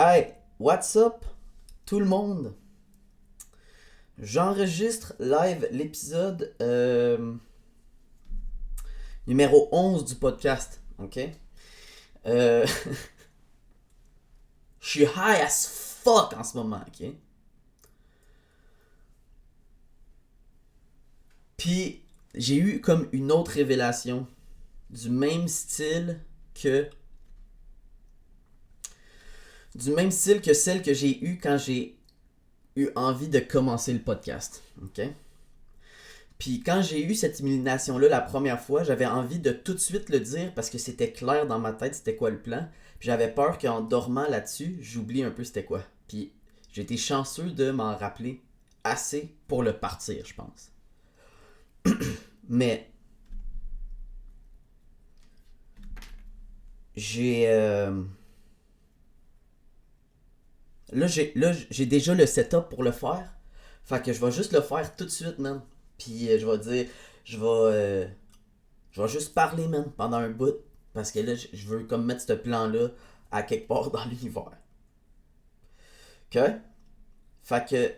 Hey, what's up tout le monde? J'enregistre live l'épisode numéro 11 du podcast, ok? Euh, Je suis high as fuck en ce moment, ok? Puis j'ai eu comme une autre révélation du même style que celle que j'ai eue quand j'ai eu envie de commencer le podcast, ok? Puis quand j'ai eu cette illumination-là la première fois, j'avais envie de tout de suite le dire parce que c'était clair dans ma tête c'était quoi le plan. Puis j'avais peur qu'en dormant là-dessus, j'oublie un peu c'était quoi. Puis j'ai été chanceux de m'en rappeler assez pour le partir, je pense. Mais j'ai... Là, j'ai déjà le setup pour le faire. Fait que je vais juste le faire tout de suite, man. Puis je vais dire... Je vais... je vais juste parler, man, pendant un bout. Parce que là, je veux comme mettre ce plan-là à quelque part dans l'univers. OK? Fait que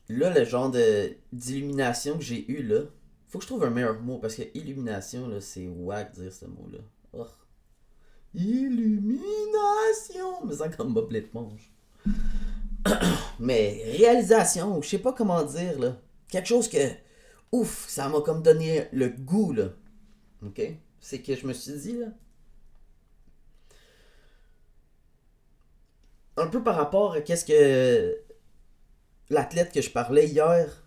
là, le genre d'illumination que j'ai eu là, faut que je trouve un meilleur mot parce que illumination, là, c'est wack dire ce mot-là. Oh. Illumination! Mais ça comme Bob l'éponge. Mais réalisation, je sais pas comment dire, là. Quelque chose que, ouf, ça m'a comme donné le goût, là. OK? C'est que je me suis dit, là, un peu par rapport à qu'est-ce que l'athlète que je parlais hier,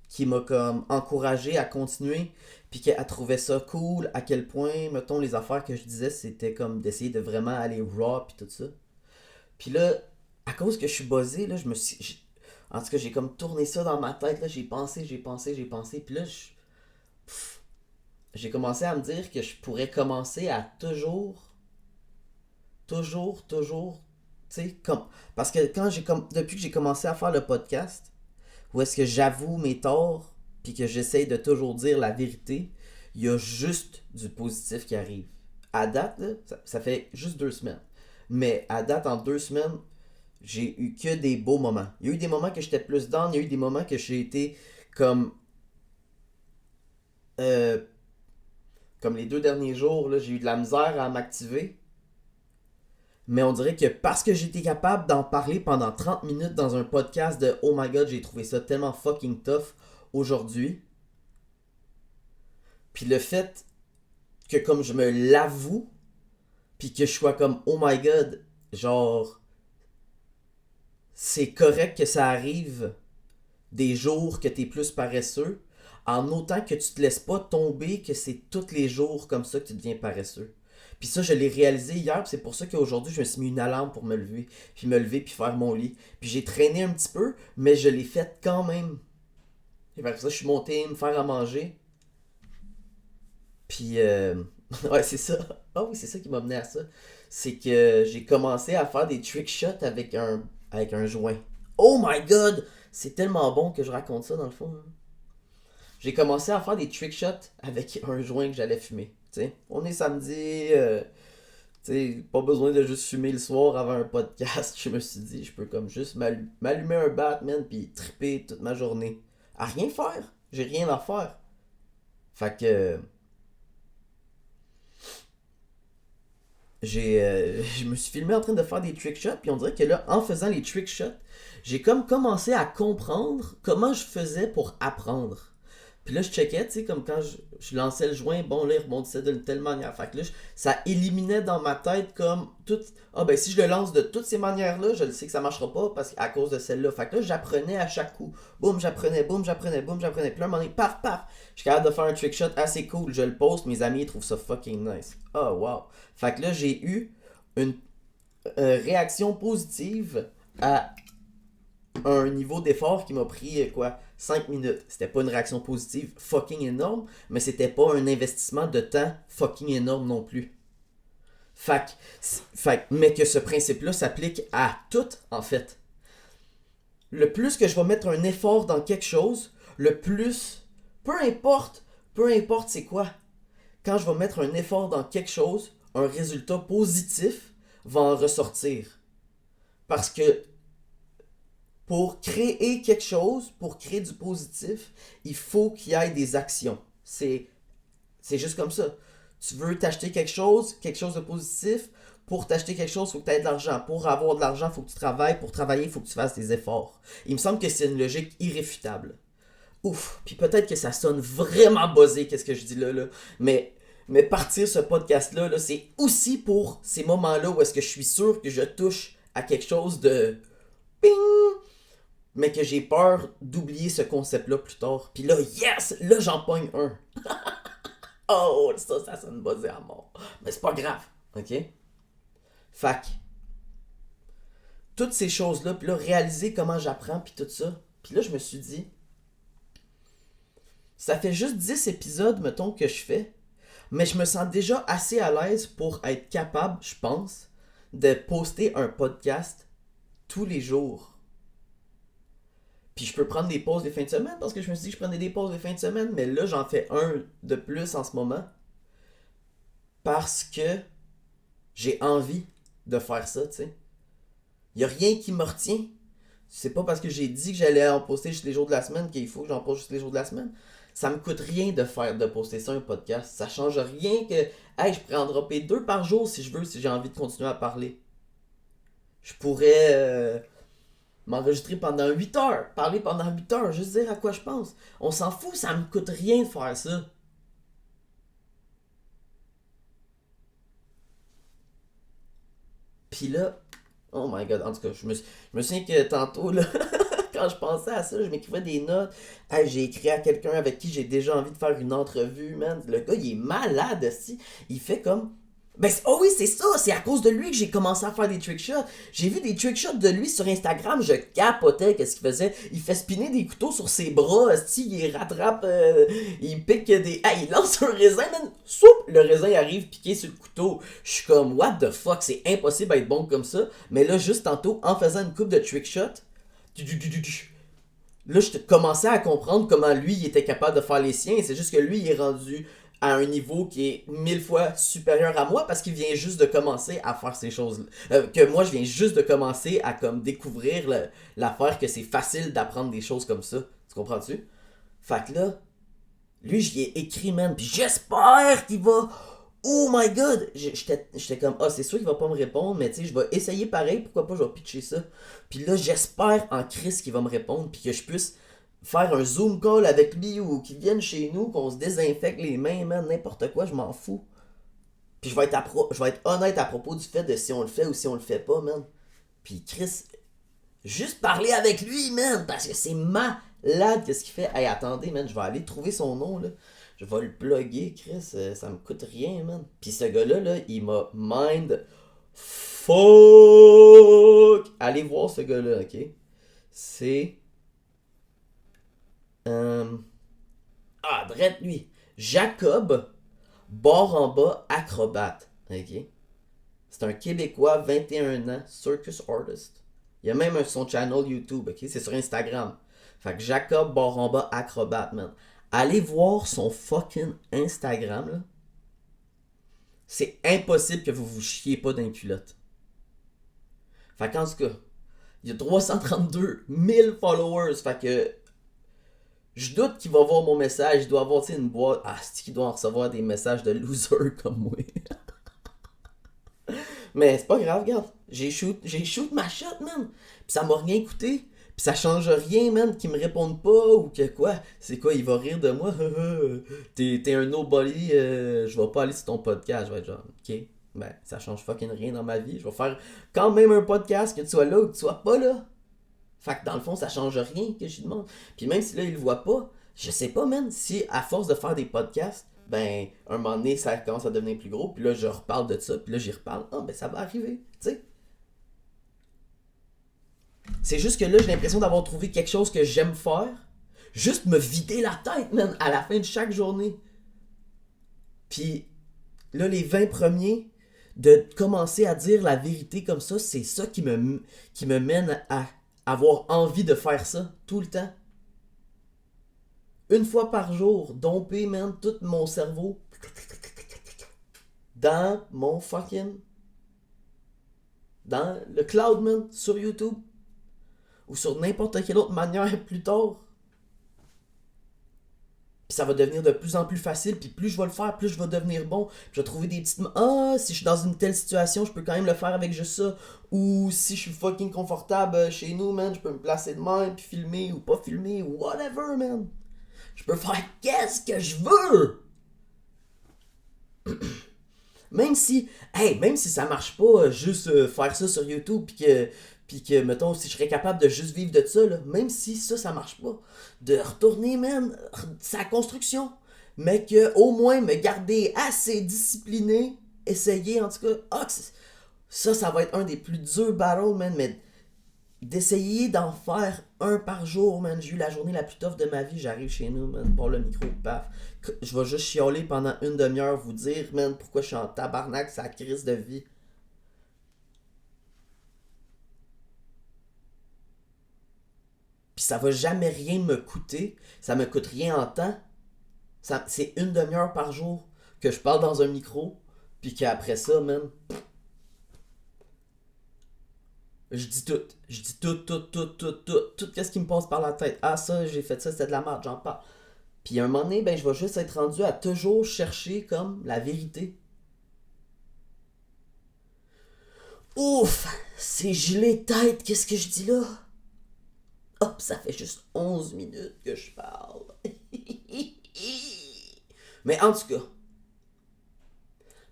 qui m'a comme encouragé à continuer, puis qu'elle trouvait ça cool, à quel point, mettons, les affaires que je disais, c'était comme d'essayer de vraiment aller raw, puis tout ça. Puis là, à cause que je suis buzzé, là, en tout cas, j'ai comme tourné ça dans ma tête, là, j'ai pensé, puis là, j'ai commencé à me dire que je pourrais commencer à toujours, tu sais, comme... Parce que depuis que j'ai commencé à faire le podcast, où est-ce que j'avoue mes torts, puis que j'essaye de toujours dire la vérité, il y a juste du positif qui arrive. À date, là, ça fait juste 2 semaines. Mais à date, en 2 semaines, j'ai eu que des beaux moments. Il y a eu des moments que j'étais plus down, il y a eu des moments que j'ai été comme... euh, comme les 2 derniers jours, là, j'ai eu de la misère à m'activer. Mais on dirait que parce que j'étais capable d'en parler pendant 30 minutes dans un podcast de Oh my god, j'ai trouvé ça tellement fucking tough aujourd'hui. Puis le fait que comme je me l'avoue, puis que je sois comme oh my god, genre c'est correct que ça arrive des jours que t'es plus paresseux, en autant que tu te laisses pas tomber que c'est tous les jours comme ça que tu deviens paresseux. Puis ça, je l'ai réalisé hier, puis c'est pour ça qu'aujourd'hui, je me suis mis une alarme pour me lever, puis faire mon lit. Puis j'ai traîné un petit peu, mais je l'ai fait quand même. Et après ça, je suis monté me faire à manger. Puis, ouais, c'est ça. Ah oui, c'est ça qui m'a mené à ça. C'est que j'ai commencé à faire des trick shots avec un joint. Oh my god! C'est tellement bon que je raconte ça dans le fond, hein. J'ai commencé à faire des trick shots avec un joint que j'allais fumer. T'sais, on est samedi, t'sais, pas besoin de juste fumer le soir avant un podcast. Je me suis dit, je peux comme juste m'allumer un Batman puis triper toute ma journée. À rien faire. J'ai rien à faire. Fait que je me suis filmé en train de faire des trick shots, puis on dirait que là, en faisant les trick shots, j'ai comme commencé à comprendre comment je faisais pour apprendre. Puis là, je checkais, tu sais, comme quand je lançais le joint, bon, là, il rebondissait d'une telle manière. Fait que là, ça éliminait dans ma tête comme tout. Ah, ben, si je le lance de toutes ces manières-là, je le sais que ça marchera pas à cause de celle-là. Fait que là, j'apprenais à chaque coup. Boum, j'apprenais, boum, j'apprenais, boum, j'apprenais. Puis là, à un moment donné, paf, paf, je suis capable de faire un trick shot assez cool. Je le poste, mes amis ils trouvent ça fucking nice. Oh, wow. Fait que là, j'ai eu une réaction positive à un niveau d'effort qui m'a pris quoi 5 minutes. C'était pas une réaction positive fucking énorme, mais c'était pas un investissement de temps fucking énorme non plus. Mais que ce principe-là s'applique à tout en fait. Le plus que je vais mettre un effort dans quelque chose, le plus, peu importe c'est quoi, quand je vais mettre un effort dans quelque chose, un résultat positif va en ressortir. Parce que pour créer quelque chose, pour créer du positif, il faut qu'il y ait des actions. C'est juste comme ça. Tu veux t'acheter quelque chose de positif. Pour t'acheter quelque chose, il faut que tu aies de l'argent. Pour avoir de l'argent, il faut que tu travailles. Pour travailler, il faut que tu fasses des efforts. Il me semble que c'est une logique irréfutable. Ouf, puis peut-être que ça sonne vraiment buzzé, qu'est-ce que je dis là. Mais partir ce podcast-là, là, c'est aussi pour ces moments-là où est-ce que je suis sûr que je touche à quelque chose de ping, mais que j'ai peur d'oublier ce concept-là plus tard. Puis là, yes, là j'en pogne un. Oh, ça sonne buzzé à mort. Mais c'est pas grave, ok? Fac, toutes ces choses-là, puis là, réaliser comment j'apprends, puis tout ça. Puis là, je me suis dit, ça fait juste 10 épisodes, mettons, que je fais, mais je me sens déjà assez à l'aise pour être capable, je pense, de poster un podcast tous les jours. Puis je peux prendre des pauses les fins de semaine, parce que je me suis dit que je prenais des pauses les fins de semaine, mais là, j'en fais un de plus en ce moment, parce que j'ai envie de faire ça, tu sais. Il n'y a rien qui me retient. C'est pas parce que j'ai dit que j'allais en poster juste les jours de la semaine qu'il faut que j'en poste juste les jours de la semaine. Ça me coûte rien de poster ça un podcast. Ça change rien que hey, je pourrais en dropper 2 par jour si je veux, si j'ai envie de continuer à parler. Je pourrais m'enregistrer pendant 8 heures, parler pendant 8 heures, juste dire à quoi je pense. On s'en fout, ça me coûte rien de faire ça. Puis là, oh my god, en tout cas, je me souviens que tantôt, là, quand je pensais à ça, je m'écrivais des notes. Hey, j'ai écrit à quelqu'un avec qui j'ai déjà envie de faire une entrevue, man. Le gars, il est malade aussi. Il fait comme. Oh oui, c'est ça, c'est à cause de lui que j'ai commencé à faire des trickshots. J'ai vu des trickshots de lui sur Instagram, je capotais qu'est-ce qu'il faisait. Il fait spinner des couteaux sur ses bras, il rattrape, il pique des... Ah, il lance un raisin, man, soup, le raisin arrive piqué sur le couteau. Je suis comme, what the fuck, c'est impossible d'être bon comme ça. Mais là, juste tantôt, en faisant une coupe de trickshots, là, je commençais à comprendre comment lui, il était capable de faire les siens. C'est juste que lui, il est rendu à un niveau qui est 1000 fois supérieur à moi parce qu'il vient juste de commencer à faire ces choses que moi je viens juste de commencer à comme découvrir l'affaire que c'est facile d'apprendre des choses comme ça, tu comprends-tu? Fait que là, lui j'y ai écrit, man, pis j'espère qu'il va, oh my god, j'étais comme, ah c'est sûr qu'il va pas me répondre, mais tu sais je vais essayer pareil, pourquoi pas je vais pitcher ça, puis là j'espère en Christ qu'il va me répondre puis que je puisse faire un Zoom call avec lui ou qu'il vienne chez nous, qu'on se désinfecte les mains, man, n'importe quoi, je m'en fous. Puis je vais être honnête à propos du fait de si on le fait ou si on le fait pas, man. Puis Chris, juste parler avec lui, man, parce que c'est malade qu'est-ce qu'il fait. Hey, attendez, man, je vais aller trouver son nom, là. Je vais le plugger, Chris, ça me coûte rien, man. Puis ce gars-là, là, il m'a mind fuck. Allez voir ce gars-là, ok? C'est... Euh, drette lui. Jacob, bord en bas, acrobate. Ok? C'est un Québécois, 21 ans, circus artist. Il y a même son channel YouTube, ok? C'est sur Instagram. Fait que Jacob, bord en bas, acrobate, man. Allez voir son fucking Instagram, là. C'est impossible que vous vous chiez pas d'un culotte. Fait qu'en tout cas, il y a 332 000 followers. Fait que je doute qu'il va voir mon message. Il doit avoir une boîte. Ah, c'est qu'il doit en recevoir des messages de loser comme moi. Mais c'est pas grave, regarde. J'ai shoot ma shot, man. Pis ça m'a rien coûté. Pis ça change rien, man, qu'il me réponde pas ou que quoi. C'est quoi, il va rire de moi. T'es un nobody. Je vais pas aller sur ton podcast. Je vais être genre, ok. Ben, ça change fucking rien dans ma vie. Je vais faire quand même un podcast, que tu sois là ou que tu sois pas là. Fait que dans le fond, ça change rien que je lui demande. Puis même si là, il le voit pas, je sais pas, man, si à force de faire des podcasts, ben, un moment donné, ça commence à devenir plus gros, puis là, je reparle de ça, puis là, j'y reparle. Ah, ben, ça va arriver, tu sais. C'est juste que là, j'ai l'impression d'avoir trouvé quelque chose que j'aime faire. Juste me vider la tête, man, à la fin de chaque journée. Puis là, les 20 premiers, de commencer à dire la vérité comme ça, c'est ça qui me mène à avoir envie de faire ça tout le temps. Une fois par jour, domper, man, tout mon cerveau. dans mon fucking... dans le cloud, man, sur YouTube. Ou sur n'importe quelle autre manière plus tard. Puis ça va devenir de plus en plus facile, puis plus je vais le faire, plus je vais devenir bon. Puis je vais trouver des petites... Ah, si je suis dans une telle situation, je peux quand même le faire avec juste ça. Ou si je suis fucking confortable chez nous, man, je peux me placer de même, puis filmer ou pas filmer, ou whatever, man. Je peux faire qu'est-ce que je veux. Même si ça marche pas, juste faire ça sur YouTube, puis que, mettons, si je serais capable de juste vivre de ça, là, même si ça marche pas, de retourner, man, sa construction, mais que au moins me garder assez discipliné, essayer, en tout cas, ça va être un des plus durs battles, man, mais d'essayer d'en faire un par jour, man. J'ai eu la journée la plus tough de ma vie. J'arrive chez nous, man, pour le micro, paf. Je vais juste chialer pendant une demi-heure, vous dire, man, pourquoi je suis en tabarnak, c'est la crise de vie. Puis ça va jamais rien me coûter. Ça me coûte rien en temps. C'est une demi-heure par jour que je parle dans un micro. Puis qu'après ça, man, je dis tout. Je dis tout. Qu'est-ce qui me passe par la tête? Ah, ça, j'ai fait ça, c'était de la merde, j'en parle. Puis à un moment donné, ben, je vais juste être rendu à toujours chercher comme la vérité. Ouf! C'est gelé tête, qu'est-ce que je dis là? Hop, ça fait juste 11 minutes que je parle. Mais en tout cas,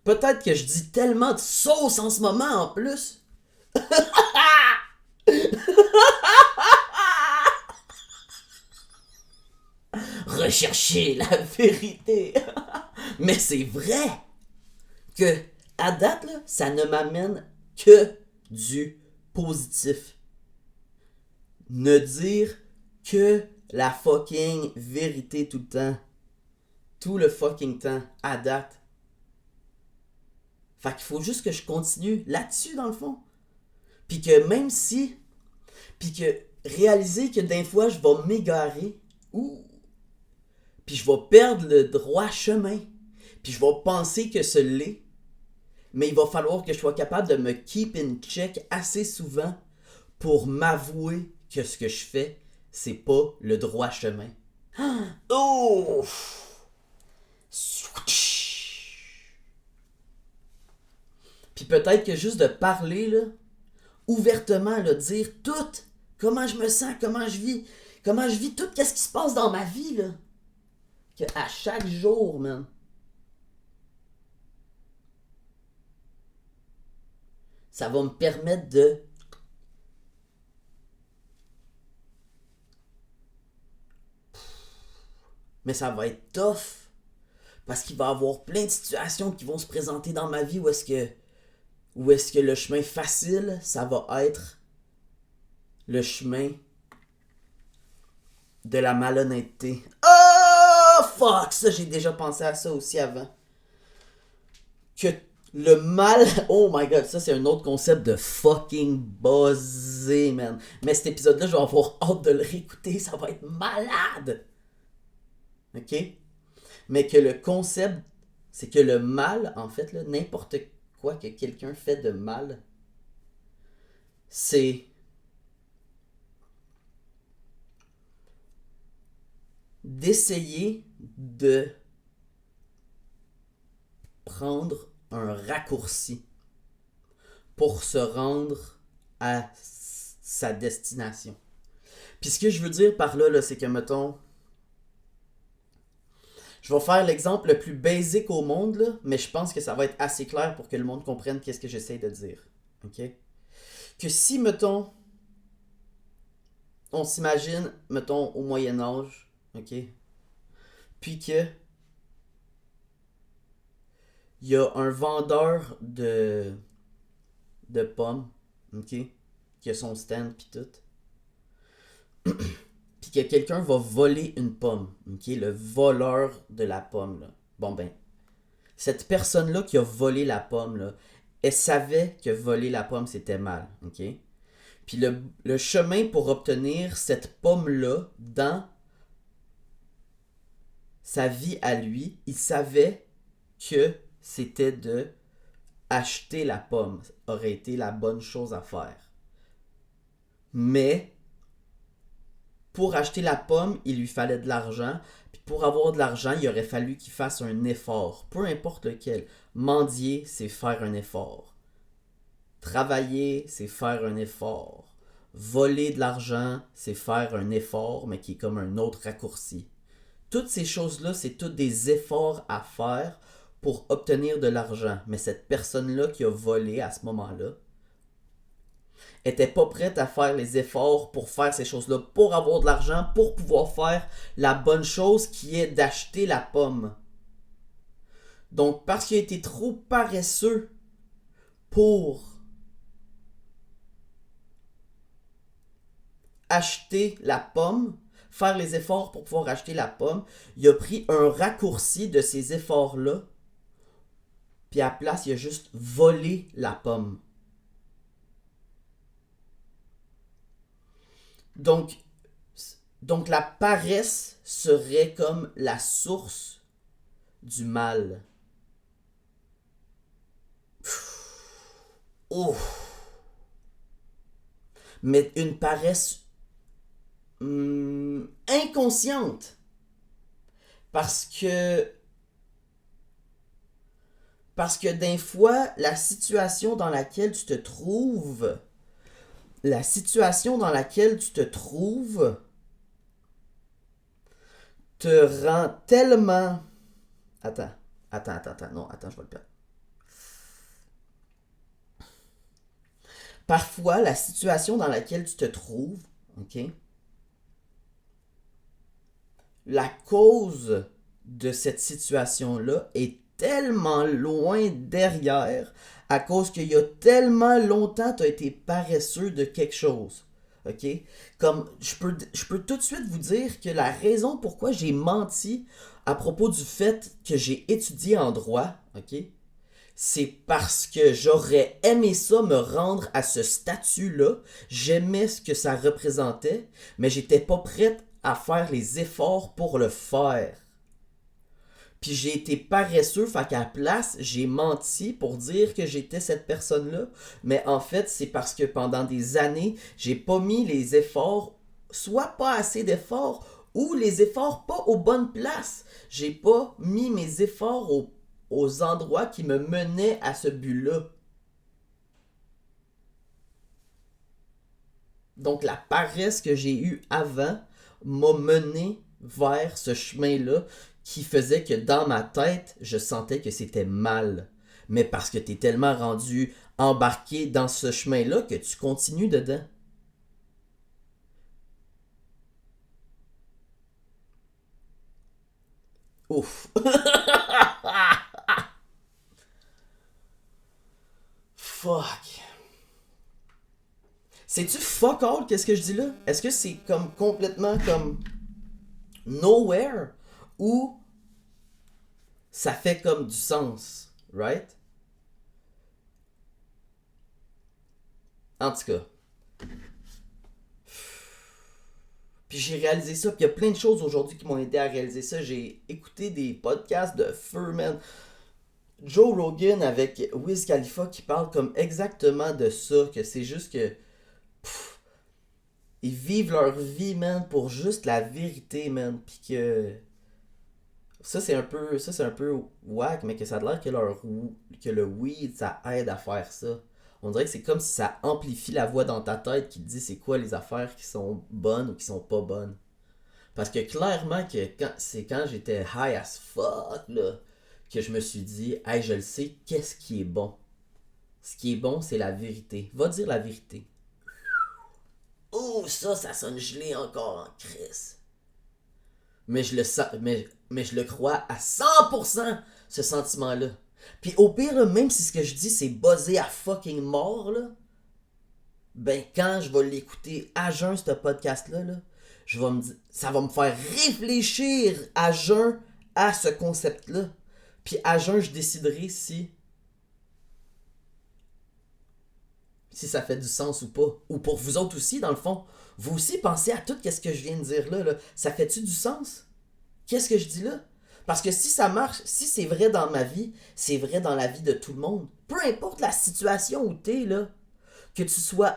peut-être que je dis tellement de sauce en ce moment en plus. Rechercher la vérité. Mais c'est vrai que, à date, là, ça ne m'amène que du positif. Ne dire que la fucking vérité tout le temps. Tout le fucking temps, à date. Fait qu'il faut juste que je continue là-dessus, dans le fond. Puis que même si... Puis que réaliser que des fois, je vais m'égarer. Ouh! Puis je vais perdre le droit chemin. Puis je vais penser que ce l'est. Mais il va falloir que je sois capable de me keep in check assez souvent pour m'avouer que ce que je fais, c'est pas le droit chemin. Oh! Puis peut-être que juste de parler, là, ouvertement, là, dire tout, comment je me sens, comment je vis tout, qu'est-ce qui se passe dans ma vie, là. Que à chaque jour, man. Ça va me permettre de... Mais ça va être tough. Parce qu'il va y avoir plein de situations qui vont se présenter dans ma vie où est-ce que le chemin facile, ça va être le chemin de la malhonnêteté. Oh, fuck! Ça, j'ai déjà pensé à ça aussi avant. Que le mal... Oh my god, ça, c'est un autre concept de fucking buzzé, man. Mais cet épisode-là, je vais avoir hâte de le réécouter. Ça va être malade! OK? Mais que le concept, c'est que le mal, en fait, là, n'importe quoi que quelqu'un fait de mal, c'est d'essayer de prendre un raccourci pour se rendre à sa destination. Puis ce que je veux dire par là, c'est que, mettons, je vais faire l'exemple le plus basique au monde, là, mais je pense que ça va être assez clair pour que le monde comprenne qu'est-ce que j'essaie de dire. OK? Que si, mettons, on s'imagine, mettons, au Moyen-Âge, OK? Puis que il y a un vendeur de pommes, OK? Qui a son stand pis tout. Puis que quelqu'un va voler une pomme, OK? Le voleur de la pomme, là. Bon ben, cette personne-là qui a volé la pomme, là, elle savait que voler la pomme, c'était mal, OK? Puis le chemin pour obtenir cette pomme-là dans sa vie à lui, il savait que c'était de acheter la pomme aurait été la bonne chose à faire. Mais pour acheter la pomme, il lui fallait de l'argent. Puis pour avoir de l'argent, il aurait fallu qu'il fasse un effort, peu importe lequel. Mendier, c'est faire un effort. Travailler, c'est faire un effort. Voler de l'argent, c'est faire un effort, mais qui est comme un autre raccourci. Toutes ces choses-là, c'est tous des efforts à faire pour obtenir de l'argent. Mais cette personne-là qui a volé à ce moment-là était pas prête à faire les efforts pour faire ces choses-là, pour avoir de l'argent, pour pouvoir faire la bonne chose qui est d'acheter la pomme. Donc, parce qu'il a été trop paresseux pour acheter la pomme, faire les efforts pour pouvoir acheter la pomme, il a pris un raccourci de ces efforts-là, puis à la place, il a juste volé la pomme. Donc la paresse serait comme la source du mal. Oh. Mais une paresse inconsciente. Parce que d'un fois, la situation dans laquelle tu te trouves te rend tellement... Attends, non, attends, je vais le perdre. Parfois, la situation dans laquelle tu te trouves, ok, la cause de cette situation-là est tellement loin derrière à cause qu'il y a tellement longtemps tu as été paresseux de quelque chose. OK? Comme je peux tout de suite vous dire que la raison pourquoi j'ai menti à propos du fait que j'ai étudié en droit, OK? C'est parce que j'aurais aimé ça me rendre à ce statut-là. J'aimais ce que ça représentait, mais j'étais pas prête à faire les efforts pour le faire. Puis j'ai été paresseux, fait qu'à la place, j'ai menti pour dire que j'étais cette personne-là. Mais en fait, c'est parce que pendant des années, j'ai pas mis les efforts, soit pas assez d'efforts, ou les efforts pas aux bonnes places. J'ai pas mis mes efforts aux endroits qui me menaient à ce but-là. Donc la paresse que j'ai eue avant m'a mené vers ce chemin-là qui faisait que dans ma tête, je sentais que c'était mal. Mais parce que t'es tellement rendu embarqué dans ce chemin-là que tu continues dedans. Ouf. Fuck. C'est-tu fuck all qu'est-ce que je dis là? Est-ce que c'est comme complètement comme nowhere ou ça fait comme du sens, right? En tout cas. Puis j'ai réalisé ça, puis il y a plein de choses aujourd'hui qui m'ont aidé à réaliser ça. J'ai écouté des podcasts de Furman, Joe Rogan avec Wiz Khalifa qui parle comme exactement de ça, que c'est juste que ils vivent leur vie, man, pour juste la vérité, man, puis que ça c'est un peu whack, mais que ça a l'air que le weed ça aide à faire ça. On dirait que c'est comme si ça amplifie la voix dans ta tête qui te dit c'est quoi les affaires qui sont bonnes ou qui sont pas bonnes. Parce que clairement que c'est quand j'étais high as fuck là que je me suis dit hey je le sais qu'est-ce qui est bon. Ce qui est bon c'est la vérité. Va dire la vérité. Oh ça sonne gelé encore en crise. Mais je le sens, mais je le crois à 100% ce sentiment-là. Puis au pire, là, même si ce que je dis c'est buzzé à fucking mort, là, ben quand je vais l'écouter à jeun, ce podcast-là, là, ça va me faire réfléchir à jeun à ce concept-là. Puis à jeun, je déciderai si ça fait du sens ou pas. Ou pour vous autres aussi, dans le fond. Vous aussi pensez à tout ce que je viens de dire là. Ça fait-tu du sens? Qu'est-ce que je dis là? Parce que si ça marche, si c'est vrai dans ma vie, c'est vrai dans la vie de tout le monde. Peu importe la situation où t'es, là, que tu sois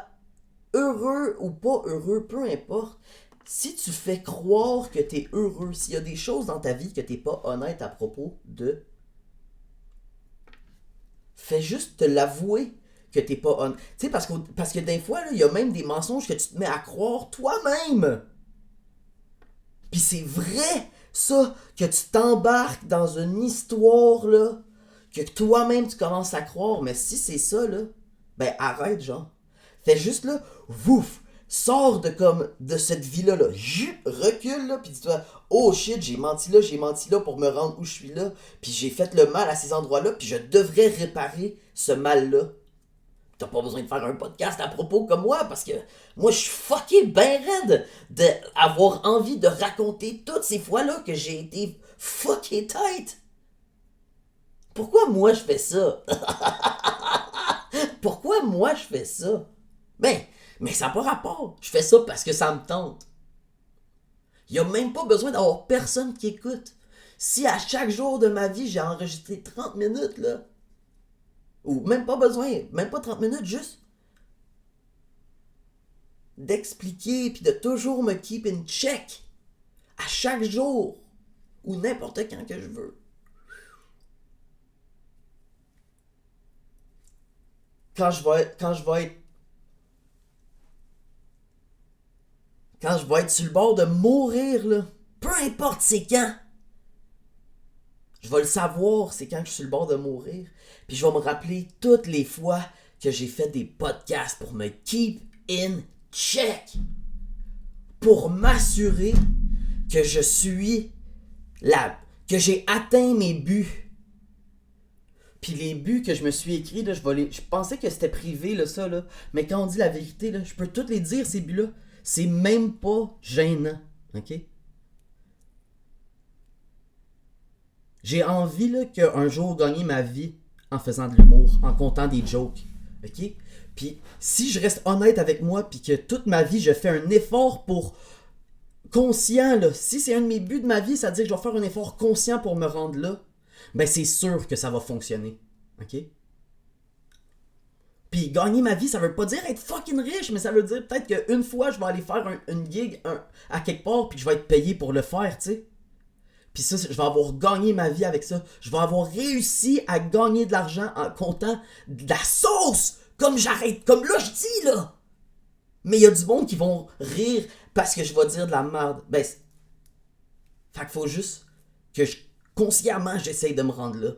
heureux ou pas heureux, peu importe. Si tu fais croire que t'es heureux, s'il y a des choses dans ta vie que t'es pas honnête à propos de, fais juste te l'avouer que t'es pas honnête. Tu sais, parce que des fois, il y a même des mensonges que tu te mets à croire toi-même. Puis c'est vrai, ça, que tu t'embarques dans une histoire, là, que toi-même tu commences à croire. Mais si c'est ça, là, ben arrête, genre. Fais juste, là, vouf, sors de cette vie-là, là. Recule, là, puis dis-toi, oh shit, j'ai menti là pour me rendre où je suis là. Puis j'ai fait le mal à ces endroits-là, puis je devrais réparer ce mal-là. T'as pas besoin de faire un podcast à propos comme moi, parce que moi, je suis fucké ben raide d'avoir envie de raconter toutes ces fois-là que j'ai été fucké tight. Pourquoi moi je fais ça? Pourquoi moi je fais ça? Ben, mais ça n'a pas rapport. Je fais ça parce que ça me tente. Il n'y a même pas besoin d'avoir personne qui écoute. Si à chaque jour de ma vie, j'ai enregistré 30 minutes, là, ou même pas besoin, même pas 30 minutes, juste d'expliquer puis de toujours me keep in check à chaque jour ou n'importe quand que je veux. Quand je vais être sur le bord de mourir là, peu importe c'est quand, je vais le savoir c'est quand je suis sur le bord de mourir, puis je vais me rappeler toutes les fois que j'ai fait des podcasts pour me keep in check, pour m'assurer que je suis là, que j'ai atteint mes buts. Puis les buts que je me suis écrits, là, je pensais que c'était privé, là, ça, là. Mais quand on dit la vérité, là, je peux toutes les dire, ces buts-là. C'est même pas gênant. OK? J'ai envie, là, qu'un jour gagner ma vie en faisant de l'humour, en comptant des jokes. OK? Puis si je reste honnête avec moi, puis que toute ma vie, je fais un effort pour conscient, là, si c'est un de mes buts de ma vie, ça veut dire que je vais faire un effort conscient pour me rendre là, ben c'est sûr que ça va fonctionner. OK? Puis gagner ma vie, ça veut pas dire être fucking riche, mais ça veut dire peut-être qu'une fois, je vais aller faire une gig à quelque part, puis que je vais être payé pour le faire, tu sais. Puis ça, je vais avoir gagné ma vie avec ça. Je vais avoir réussi à gagner de l'argent en comptant de la sauce, comme j'arrête, comme là je dis, là. Mais il y a du monde qui vont rire parce que je vais dire de la merde. Ben, fait qu'il faut juste que consciemment, j'essaye de me rendre là.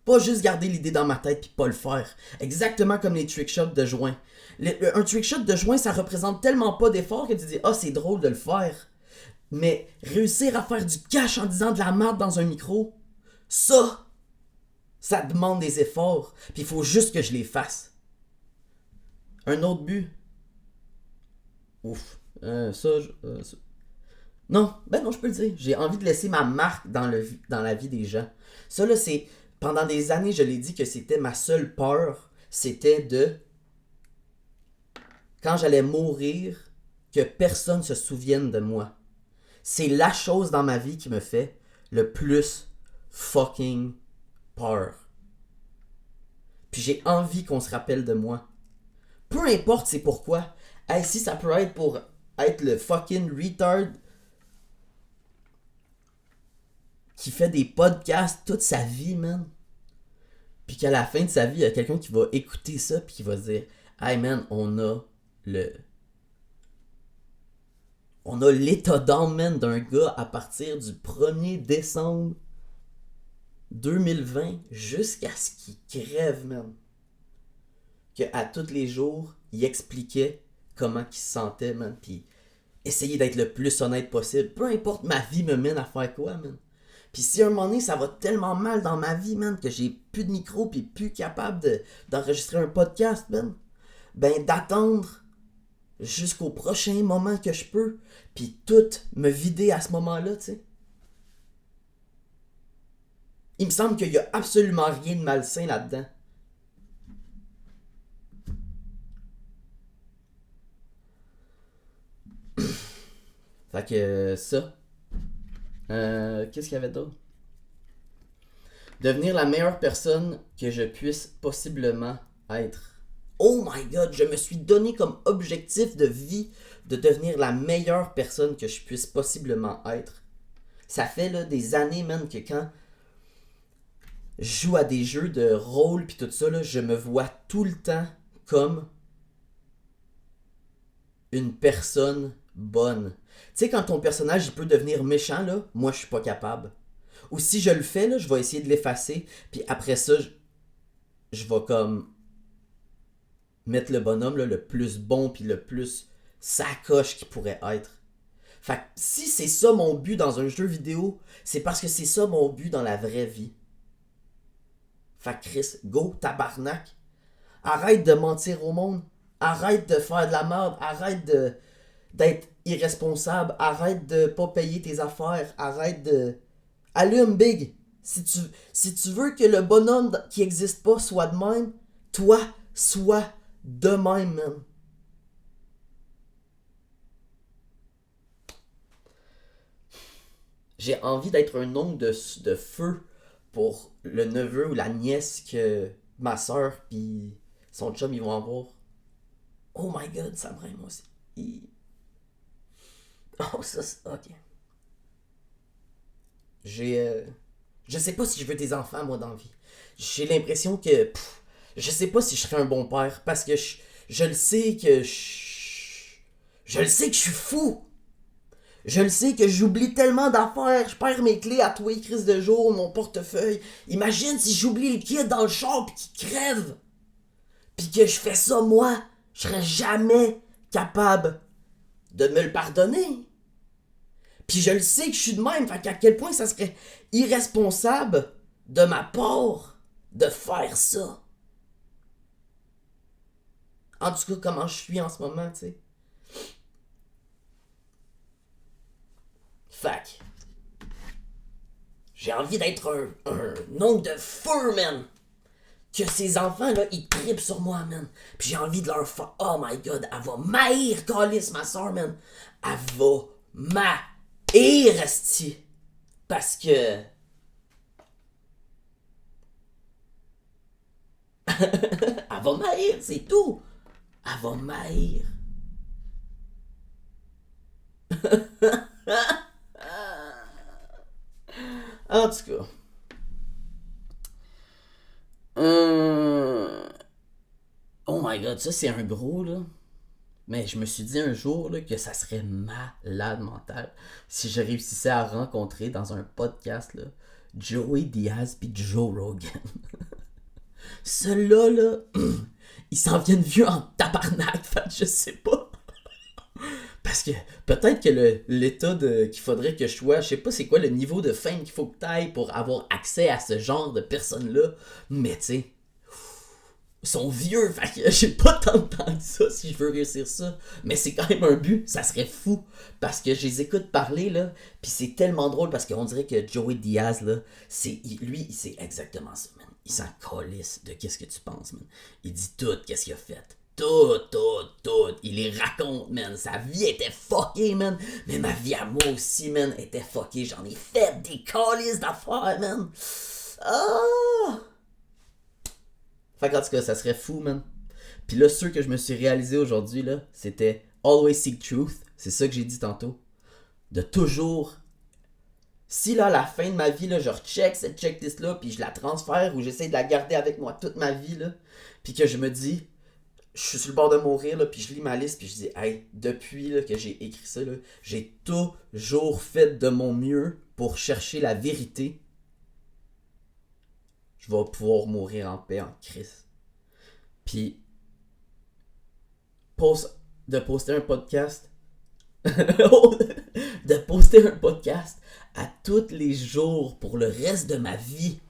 Pas juste garder l'idée dans ma tête puis pas le faire. Exactement comme les trickshots de joint. Un trickshot de joint, ça représente tellement pas d'effort que tu dis « Ah, c'est drôle de le faire. » Mais réussir à faire du cash en disant de la merde dans un micro, ça demande des efforts. Puis il faut juste que je les fasse. Un autre but. Ouf. Ça. Non, ben non, je peux le dire. J'ai envie de laisser ma marque dans la vie des gens. Ça, là, c'est... Pendant des années, je l'ai dit que c'était ma seule peur. C'était de... Quand j'allais mourir, que personne se souvienne de moi. C'est la chose dans ma vie qui me fait le plus fucking peur. Puis j'ai envie qu'on se rappelle de moi. Peu importe c'est pourquoi. Hey, si ça peut être pour être le fucking retard qui fait des podcasts toute sa vie, man. Puis qu'à la fin de sa vie, il y a quelqu'un qui va écouter ça puis qui va se dire Hey man, le. On a l'état d'âme, man, d'un gars à partir du 1er décembre 2020 jusqu'à ce qu'il crève, man. Que à tous les jours, il expliquait comment il se sentait, man. Puis essayer d'être le plus honnête possible. Peu importe ma vie me mène à faire quoi, man. Puis si à un moment donné, ça va tellement mal dans ma vie, man, que j'ai plus de micro puis plus capable d'enregistrer un podcast, man, ben d'attendre jusqu'au prochain moment que je peux, puis tout me vider à ce moment-là, tu sais. Il me semble qu'il y a absolument rien de malsain là-dedans. Fait que ça. Qu'est-ce qu'il y avait d'autre? Devenir la meilleure personne que je puisse possiblement être. Oh my god, je me suis donné comme objectif de vie de devenir la meilleure personne que je puisse possiblement être. Ça fait là, des années, man, que quand je joue à des jeux de rôle pis tout ça, là, je me vois tout le temps comme une personne bonne. Tu sais, quand ton personnage il peut devenir méchant, là, moi je suis pas capable. Ou si je le fais, là, je vais essayer de l'effacer, puis après ça, je vais comme mettre le bonhomme là, le plus bon puis le plus sacoche qu'il pourrait être. Fait que si c'est ça mon but dans un jeu vidéo, c'est parce que c'est ça mon but dans la vraie vie. Fait que Chris, go, tabarnak. Arrête de mentir au monde. Arrête de faire de la merde. Arrête d'être irresponsable. Arrête de pas payer tes affaires. Arrête de... Allume, Big. Si tu veux que le bonhomme qui existe pas soit de même, toi, sois de même, man. J'ai envie d'être un oncle de feu pour le neveu ou la nièce que ma soeur puis son chum ils vont avoir. Oh my god, ça me rend moi aussi. Oh, ça, c'est... Ok. J'ai... Je sais pas si je veux des enfants, moi, dans la vie. J'ai l'impression que... je sais pas si je serais un bon père, parce que je le sais que je le sais que je suis fou. Je le sais que j'oublie tellement d'affaires. Je perds mes clés à tous les crises de jour, mon portefeuille. Imagine si j'oublie le kid dans le char pis qu'il crève. Pis que je fais ça, moi. Je serais jamais capable de me le pardonner. Puis je le sais que je suis de même, fait qu'à quel point ça serait irresponsable de ma part de faire ça. En tout cas, comment je suis en ce moment, tu sais. Fait que j'ai envie d'être un oncle de feu, man. Que ces enfants-là, ils trippent sur moi, man. Puis j'ai envie de leur faire... Oh my god, elle va m'haïr, Calice, ma soeur, man. Elle va m'haïr, esti. Parce que... elle va m'haïr, c'est tout. Elle va m'haïr. En tout cas. Oh my god, ça c'est un gros, là. Mais je me suis dit un jour là, que ça serait malade mental si je réussissais à rencontrer dans un podcast là, Joey Diaz puis Joe Rogan. Ceux-là, là, ils s'en viennent vieux en tabarnak, fait je sais pas. Parce que peut-être que l'état qu'il faudrait que je sois, je sais pas c'est quoi le niveau de fame qu'il faut que t'ailles pour avoir accès à ce genre de personnes-là, mais tu sais, ils sont vieux, fait que j'ai pas tant de temps que ça si je veux réussir ça. Mais c'est quand même un but, ça serait fou. Parce que je les écoute parler, là, pis c'est tellement drôle parce qu'on dirait que Joey Diaz, là, lui, c'est exactement ça, man. Il s'en calisse de qu'est-ce que tu penses, man. Il dit tout, qu'est-ce qu'il a fait. Tout. Il les raconte, man. Sa vie était fuckée, man. Mais ma vie à moi aussi, man, était fuckée. J'en ai fait des calices d'affaires, man. Ah! Fait qu'en tout cas, ça serait fou, man. Puis là, ceux que je me suis réalisé aujourd'hui, là, c'était Always Seek Truth. C'est ça que j'ai dit tantôt. De toujours... Si là, à la fin de ma vie, là, je recheck cette checklist-là, puis je la transfère ou j'essaie de la garder avec moi toute ma vie, là, puis que je me dis, je suis sur le bord de mourir, là, puis je lis ma liste, puis je dis, hey, depuis là, que j'ai écrit ça, là, j'ai toujours fait de mon mieux pour chercher la vérité. Je vais pouvoir mourir en paix, en Christ. Puis, de poster un podcast, de poster un podcast à tous les jours pour le reste de ma vie.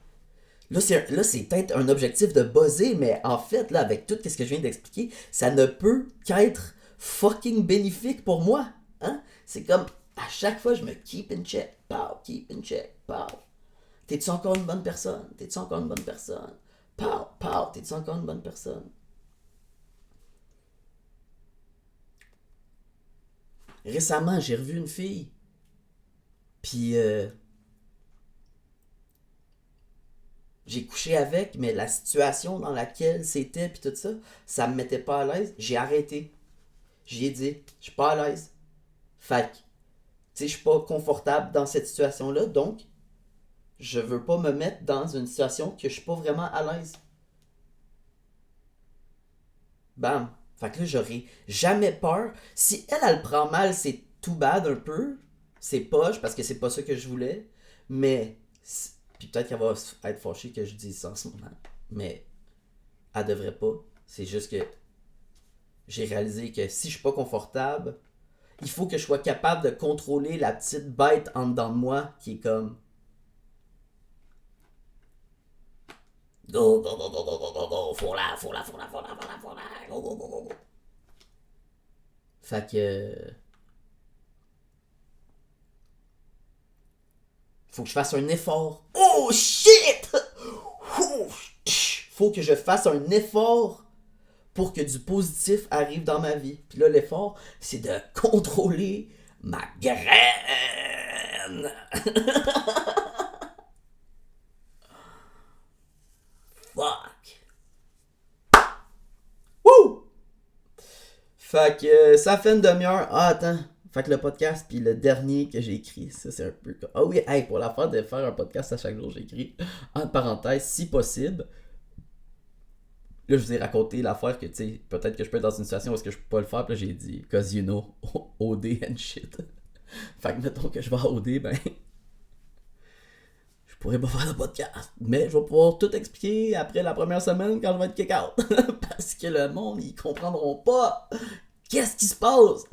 Là, c'est peut-être un objectif de buzzer, mais en fait, là, avec tout ce que je viens d'expliquer, ça ne peut qu'être fucking bénéfique pour moi. Hein? C'est comme, à chaque fois, je me keep in check. Pow, keep in check. Pow. T'es-tu encore une bonne personne? T'es-tu encore une bonne personne? Pow, pow, t'es-tu encore une bonne personne? Récemment, j'ai revu une fille. Puis, J'ai couché avec, mais la situation dans laquelle c'était, puis tout ça, ça me mettait pas à l'aise. J'ai arrêté. J'ai dit, je suis pas à l'aise. Fait que, tu sais, je suis pas confortable dans cette situation-là, donc, je veux pas me mettre dans une situation que je suis pas vraiment à l'aise. Bam. Fait que là, j'aurais jamais peur. Si elle, elle le prend mal, c'est tout bad un peu. C'est poche parce que c'est pas ça que je voulais. Mais. Puis peut-être qu'elle va être fâchée que je dise ça en ce moment. Mais elle devrait pas. C'est juste que j'ai réalisé que si je suis pas confortable, il faut que je sois capable de contrôler la petite bête en dedans de moi qui est comme. Go, go, go, go, go, go, go, go, go, go, go, go. Fait que. Faut que je fasse un effort. Oh shit! Faut que je fasse un effort pour que du positif arrive dans ma vie. Puis là, l'effort, c'est de contrôler ma graine. Fuck. Woo! Fait que ça fait une demi-heure. Ah, attends. Fait que le podcast, puis le dernier que j'ai écrit, ça c'est un peu comme. Ah oui, hey, pour la fin de faire un podcast à chaque jour, j'ai écrit, entre parenthèses, si possible. Là, je vous ai raconté l'affaire que, tu sais, peut-être que je peux être dans une situation où est-ce que je peux pas le faire, puis là, j'ai dit, cause you know, OD and shit. Fait que, mettons que je vais à OD, ben, je pourrais pas faire de podcast. Mais je vais pouvoir tout expliquer après la première semaine quand je vais être kick-out. Parce que le monde, ils comprendront pas. Qu'est-ce qui se passe?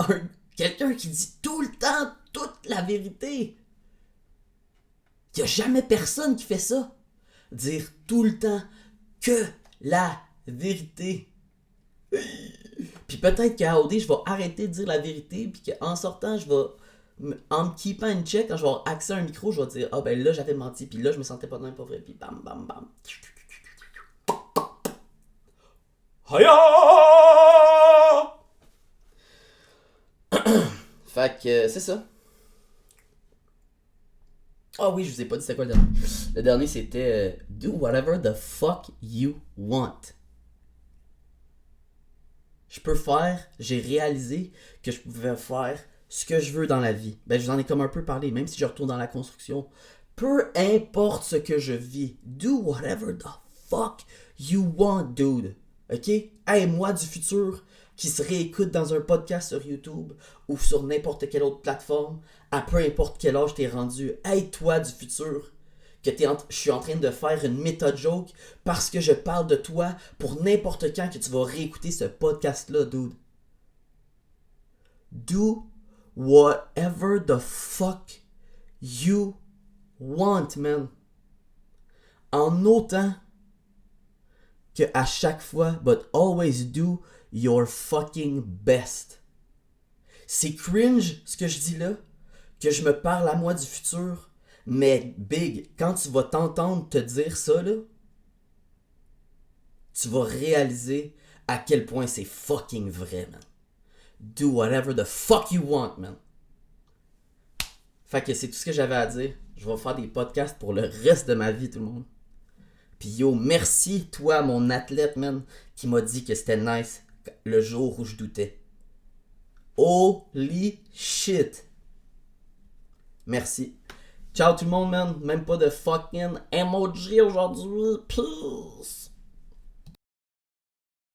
Quelqu'un qui dit tout le temps toute la vérité. Il y a jamais personne qui fait ça. Dire tout le temps que la vérité. Puis peut-être qu'à OD, je vais arrêter de dire la vérité, puis qu'en sortant, je vais, en me keepant une check, quand je vais avoir accès à un micro, je vais dire, ah ben là, j'avais menti, puis là, je me sentais pas même pas vrai, puis bam, bam, bam. Haya! Fait que, c'est ça. Ah oui, je vous ai pas dit c'était quoi le dernier. Le dernier, c'était do whatever the fuck you want. Je peux faire, j'ai réalisé que je pouvais faire ce que je veux dans la vie. Ben, je vous en ai comme un peu parlé, même si je retourne dans la construction. Peu importe ce que je vis, do whatever the fuck you want, dude. Ok? Hey, moi du futur, qui se réécoute dans un podcast sur YouTube ou sur n'importe quelle autre plateforme, à peu importe quel âge t'es rendu. Hey, toi du futur, que je suis en train de faire une méta-joke parce que je parle de toi pour n'importe quand que tu vas réécouter ce podcast-là, dude. Do whatever the fuck you want, man. En autant que à chaque fois, but always do your fucking best. C'est cringe ce que je dis là, que je me parle à moi du futur. Mais big, quand tu vas t'entendre te dire ça, là, tu vas réaliser à quel point c'est fucking vrai, man. Do whatever the fuck you want, man. Fait que c'est tout ce que j'avais à dire. Je vais faire des podcasts pour le reste de ma vie, tout le monde. Puis yo, merci toi, mon athlète, man, qui m'a dit que c'était nice le jour où je doutais. Holy shit. Merci. Ciao tout le monde, man. Même pas de fucking emoji aujourd'hui. Peace.